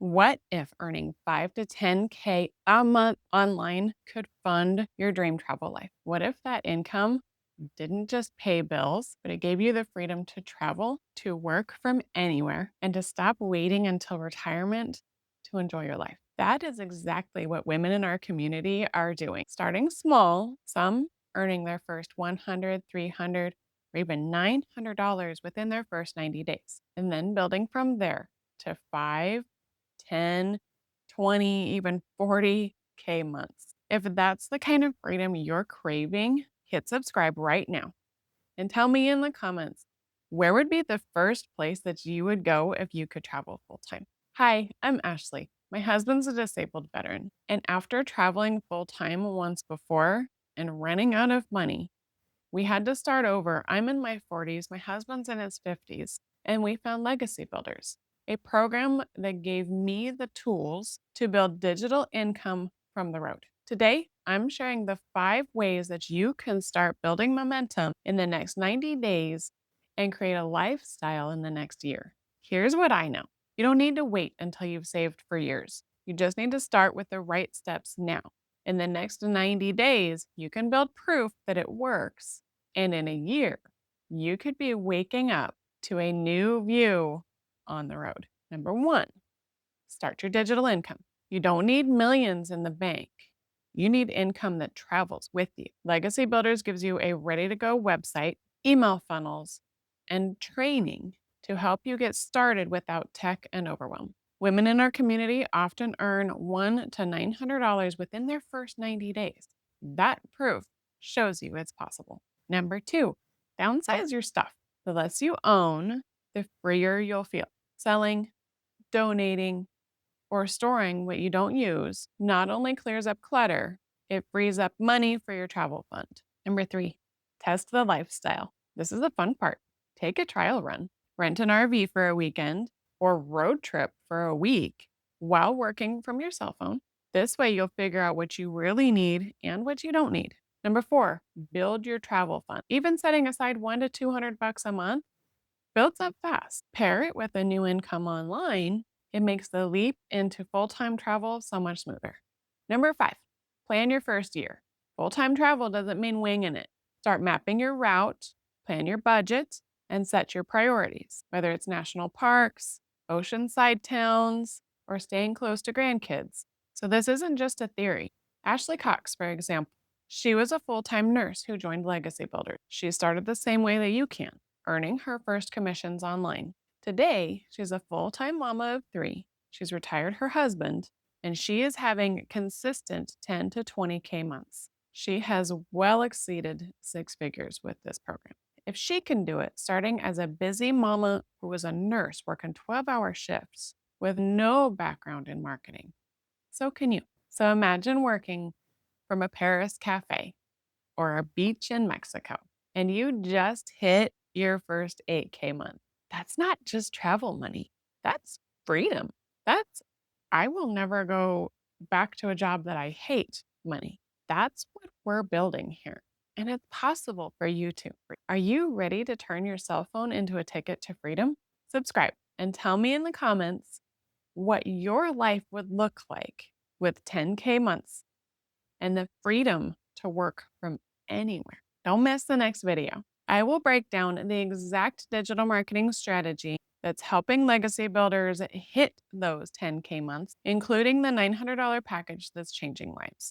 What if earning 5 to 10K a month online could fund your dream travel life? What if that income didn't just pay bills, but it gave you the freedom to travel, to work from anywhere, and to stop waiting until retirement to enjoy your life? That is exactly what women in our community are doing. Starting small, some earning their first 100, 300, or even $900 within their first 90 days, and then building from there to 5, 10, 20, even 40K months. If that's the kind of freedom you're craving, hit subscribe right now and tell me in the comments, where would be the first place that you would go if you could travel full time? Hi, I'm Ashley. My husband's a disabled veteran, and after traveling full time once before and running out of money, we had to start over. I'm in my 40s, my husband's in his 50s, and we found Legacy Builders, a program that gave me the tools to build digital income from the road. Today, I'm sharing the 5 ways that you can start building momentum in the next 90 days and create a lifestyle in the next year. Here's what I know: you don't need to wait until you've saved for years. You just need to start with the right steps now. In the next 90 days, you can build proof that it works. And in a year, you could be waking up to a new view on the road. Number one, start your digital income. You don't need millions in the bank. You need income that travels with you. Legacy Builders gives you a ready to go website, email funnels, and training to help you get started without tech and overwhelm. Women in our community often earn $1 to $900 within their first 90 days. That proof shows you it's possible. Number two, downsize your stuff. The less you own, the freer you'll feel. Selling, donating, or storing what you don't use not only clears up clutter, it frees up money for your travel fund. Number three, test the lifestyle. This is the fun part. Take a trial run, rent an RV for a weekend, or road trip for a week while working from your cell phone. This way, you'll figure out what you really need and what you don't need. Number four, build your travel fund. Even setting aside 1 to 200 bucks a month builds up fast. Pair it with a new income online, it makes the leap into full time travel so much smoother. Number five, plan your first year. Full time travel doesn't mean winging it. Start mapping your route, plan your budget, and set your priorities, whether it's national parks, oceanside towns, or staying close to grandkids. So, this isn't just a theory. Ashley Cox, for example, she was a full time nurse who joined Legacy Builders. She started the same way that you can, earning her first commissions online. Today, she's a full time mama of 3. She's retired her husband, and she is having consistent 10 to 20K months. She has well exceeded 6 figures with this program. If she can do it, starting as a busy mama who was a nurse working 12-hour shifts with no background in marketing, so can you. So imagine working from a Paris cafe or a beach in Mexico, and you just hit your first 8K month. That's not just travel money. That's freedom. That's, I will never go back to a job that I hate money. That's what we're building here. And it's possible for you too. Are you ready to turn your cell phone into a ticket to freedom? Subscribe and tell me in the comments what your life would look like with 10K months and the freedom to work from anywhere. Don't miss the next video. I will break down the exact digital marketing strategy that's helping legacy builders hit those 10K months, including the $900 package that's changing lives.